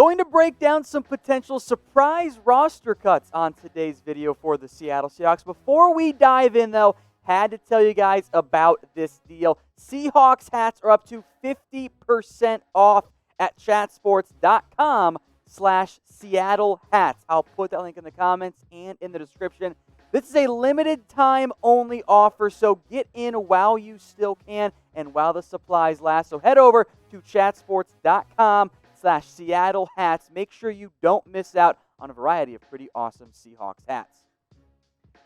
Going to break down some potential surprise roster cuts on today's video for the Seattle Seahawks. Before we dive in, though, had to tell you guys about this deal. Seahawks hats are up to 50% off at chatsports.com/Seattle hats. I'll put that link in the comments and in the description. This is a limited time only offer, so get in while you still can and while the supplies last. So head over to chatsports.com/Seattle hats. Make sure you don't miss out on a variety of pretty awesome Seahawks hats.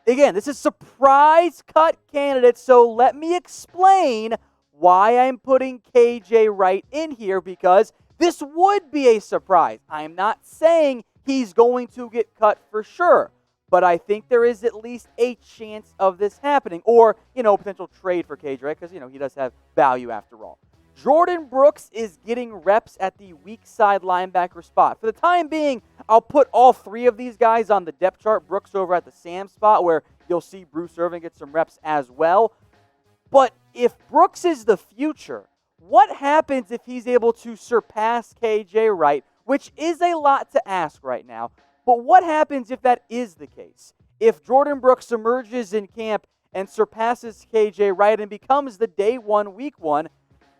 Again, this is surprise cut candidates, so let me explain why I'm putting KJ Wright in here, because this would be a surprise. I'm not saying he's going to get cut for sure, but I think there is at least a chance of this happening, or, potential trade for KJ Wright, because, he does have value after all. Jordyn Brooks is getting reps at the weak side linebacker spot. For the time being, I'll put all three of these guys on the depth chart. Brooks over at the Sam spot, where you'll see Bruce Irvin get some reps as well. But if Brooks is the future, what happens if he's able to surpass KJ Wright, which is a lot to ask right now. But what happens if that is the case? If Jordyn Brooks emerges in camp and surpasses KJ Wright and becomes the day one, week one,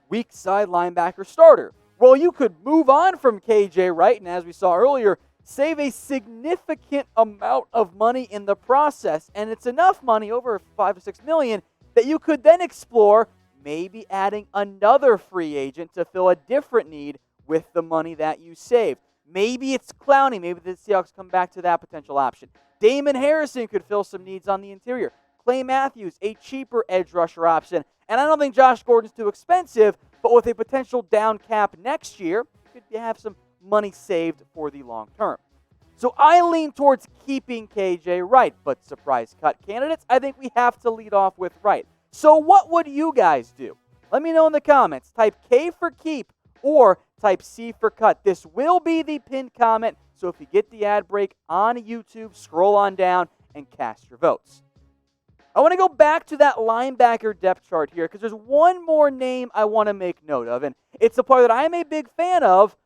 weak side linebacker starter. Well, you could move on from KJ Wright, and as we saw earlier, save a significant amount of money in the process. And it's enough money, over $5 to $6 million, that you could then explore maybe adding another free agent to fill a different need with the money that you saved. Maybe it's Clowney. Maybe the Seahawks come back to that potential option. Damon Harrison could fill some needs on the interior. Clay Matthews, a cheaper edge rusher option. And I don't think Josh Gordon's too expensive, but with a potential down cap next year, you could have some money saved for the long term. So I lean towards keeping KJ Wright, but surprise cut candidates, I think we have to lead off with Wright. So what would you guys do? Let me know in the comments. Type K for keep or type C for cut. This will be the pinned comment, so if you get the ad break on YouTube, scroll on down and cast your votes. I want to go back to that linebacker depth chart here because there's one more name I want to make note of, and it's a player that I'm a big fan of,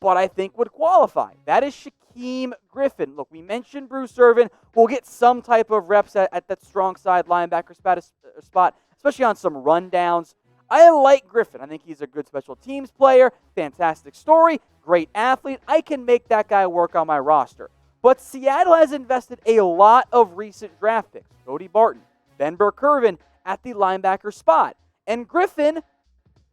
but I think would qualify. That is Shaquem Griffin. Look, we mentioned Bruce Irvin. We'll get some type of reps at that strong side linebacker spot, especially on some rundowns. I like Griffin. I think he's a good special teams player, fantastic story, great athlete. I can make that guy work on my roster. But Seattle has invested a lot of recent draft picks. Cody Barton, Ben Burke-Irvin at the linebacker spot. And Griffin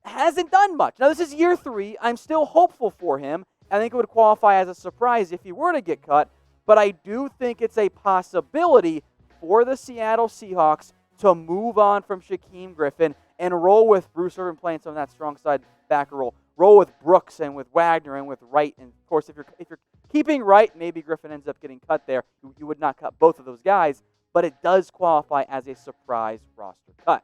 hasn't done much. Now, this is year 3. I'm still hopeful for him. I think it would qualify as a surprise if he were to get cut. But I do think it's a possibility for the Seattle Seahawks to move on from Shaquem Griffin and roll with Bruce Irvin playing some of that strong side backer role. Roll with Brooks and with Wagner and with Wright. And, of course, if you're keeping Wright, maybe Griffin ends up getting cut there. You would not cut both of those guys. But it does qualify as a surprise roster cut.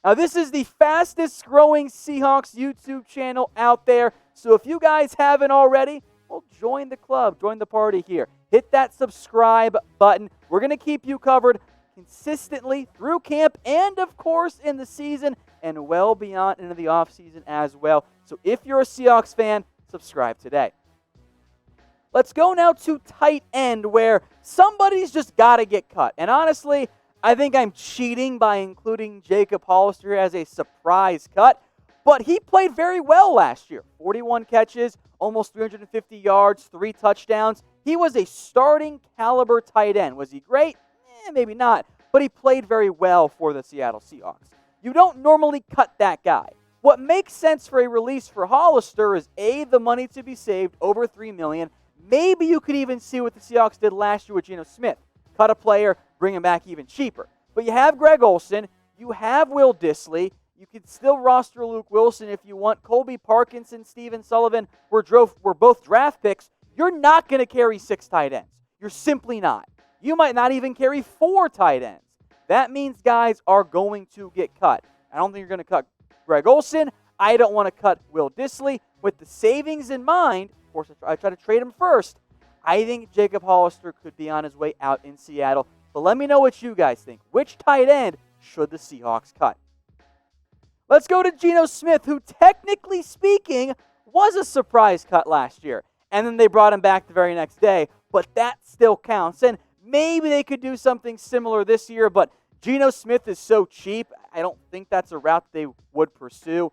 Now, this is the fastest growing Seahawks YouTube channel out there. So if you guys haven't already, well, join the club, join the party here. Hit that subscribe button. We're going to keep you covered consistently through camp and, of course, in the season and well beyond into the offseason as well. So if you're a Seahawks fan, subscribe today. Let's go now to tight end, where somebody's just got to get cut. And honestly, I think I'm cheating by including Jacob Hollister as a surprise cut, but he played very well last year. 41 catches, almost 350 yards, 3 touchdowns. He was a starting caliber tight end. Was he great? Maybe not, but he played very well for the Seattle Seahawks. You don't normally cut that guy. What makes sense for a release for Hollister is A, the money to be saved, over $3 million. Maybe you could even see what the Seahawks did last year with Geno Smith. Cut a player, bring him back even cheaper. But you have Greg Olsen. You have Will Dissly. You could still roster Luke Wilson if you want. Colby Parkinson, Steven Sullivan were both draft picks. You're not going to carry 6 tight ends. You're simply not. You might not even carry 4 tight ends. That means guys are going to get cut. I don't think you're going to cut Greg Olsen. I don't want to cut Will Dissly. With the savings in mind, of course, I try to trade him first. I think Jacob Hollister could be on his way out in Seattle. But let me know what you guys think. Which tight end should the Seahawks cut? Let's go to Geno Smith, who technically speaking was a surprise cut last year. and then they brought him back the very next day. But that still counts. And maybe they could do something similar this year, but Geno Smith is so cheap, I don't think that's a route they would pursue.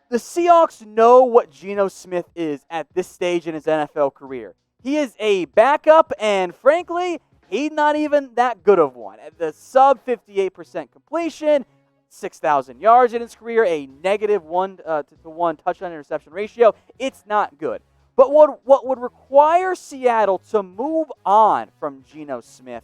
The Seahawks know what Geno Smith is at this stage in his NFL career. He is a backup, and frankly, he's not even that good of one. At the sub 58% completion, 6,000 yards in his career, a negative 1-to-1 touchdown interception ratio. It's not good. But what would require Seattle to move on from Geno Smith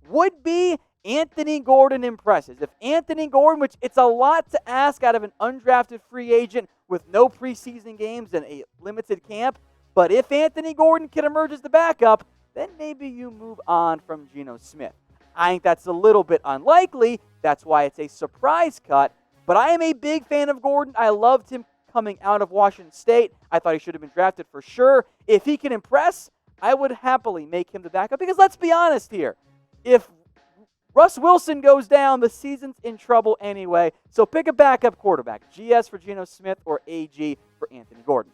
would be Anthony Gordon impresses. If Anthony Gordon, which it's a lot to ask out of an undrafted free agent with no preseason games and a limited camp, but if Anthony Gordon can emerge as the backup, then maybe you move on from Geno Smith. I think that's a little bit unlikely. That's why it's a surprise cut. But I am a big fan of Gordon. I loved him coming out of Washington State. I thought he should have been drafted for sure. If he can impress, I would happily make him the backup. Because let's be honest here. If Russ Wilson goes down, the season's in trouble anyway. So pick a backup quarterback. GS for Geno Smith or AG for Anthony Gordon.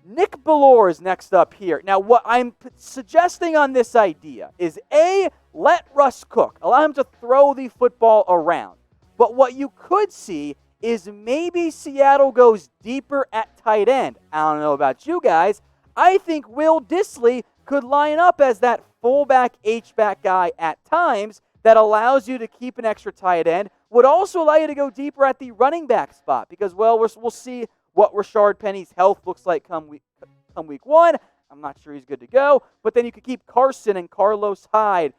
Nick Bellore is next up here. Now, what I'm suggesting on this idea is A, let Russ cook. Allow him to throw the football around. But what you could see is maybe Seattle goes deeper at tight end. I don't know about you guys. I think Will Dissly could line up as that fullback H-back guy at times that allows you to keep an extra tight end. Would also allow you to go deeper at the running back spot because, well, we'll see what Rashard Penny's health looks like come week one. I'm not sure he's good to go. But then you could keep Carson and Carlos Hyde.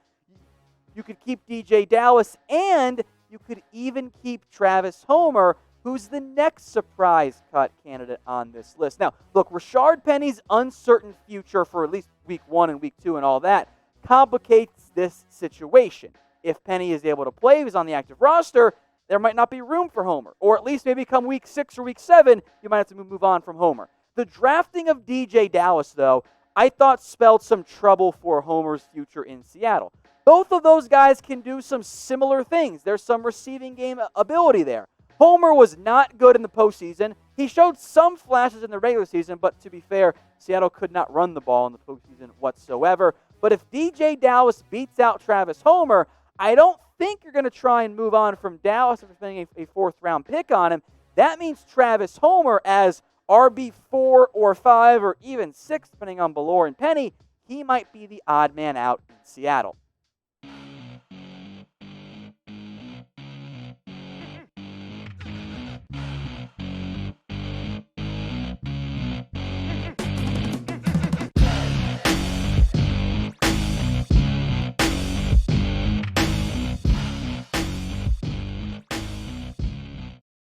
You could keep DJ Dallas, and you could even keep Travis Homer, who's the next surprise cut candidate on this list. Now, look, Rashard Penny's uncertain future for at least week one and week two and all that complicates this situation. If Penny is able to play, he's on the active roster, there might not be room for Homer. Or at least maybe come week 6 or week 7, you might have to move on from Homer. The drafting of DJ Dallas, though, I thought spelled some trouble for Homer's future in Seattle. Both of those guys can do some similar things. There's some receiving game ability there. Homer was not good in the postseason. He showed some flashes in the regular season, but to be fair, Seattle could not run the ball in the postseason whatsoever. But if DJ Dallas beats out Travis Homer, I don't think you're going to try and move on from Dallas after spending a fourth-round pick on him. That means Travis Homer as RB4 or 5 or even 6, depending on Bellore and Penny, he might be the odd man out in Seattle.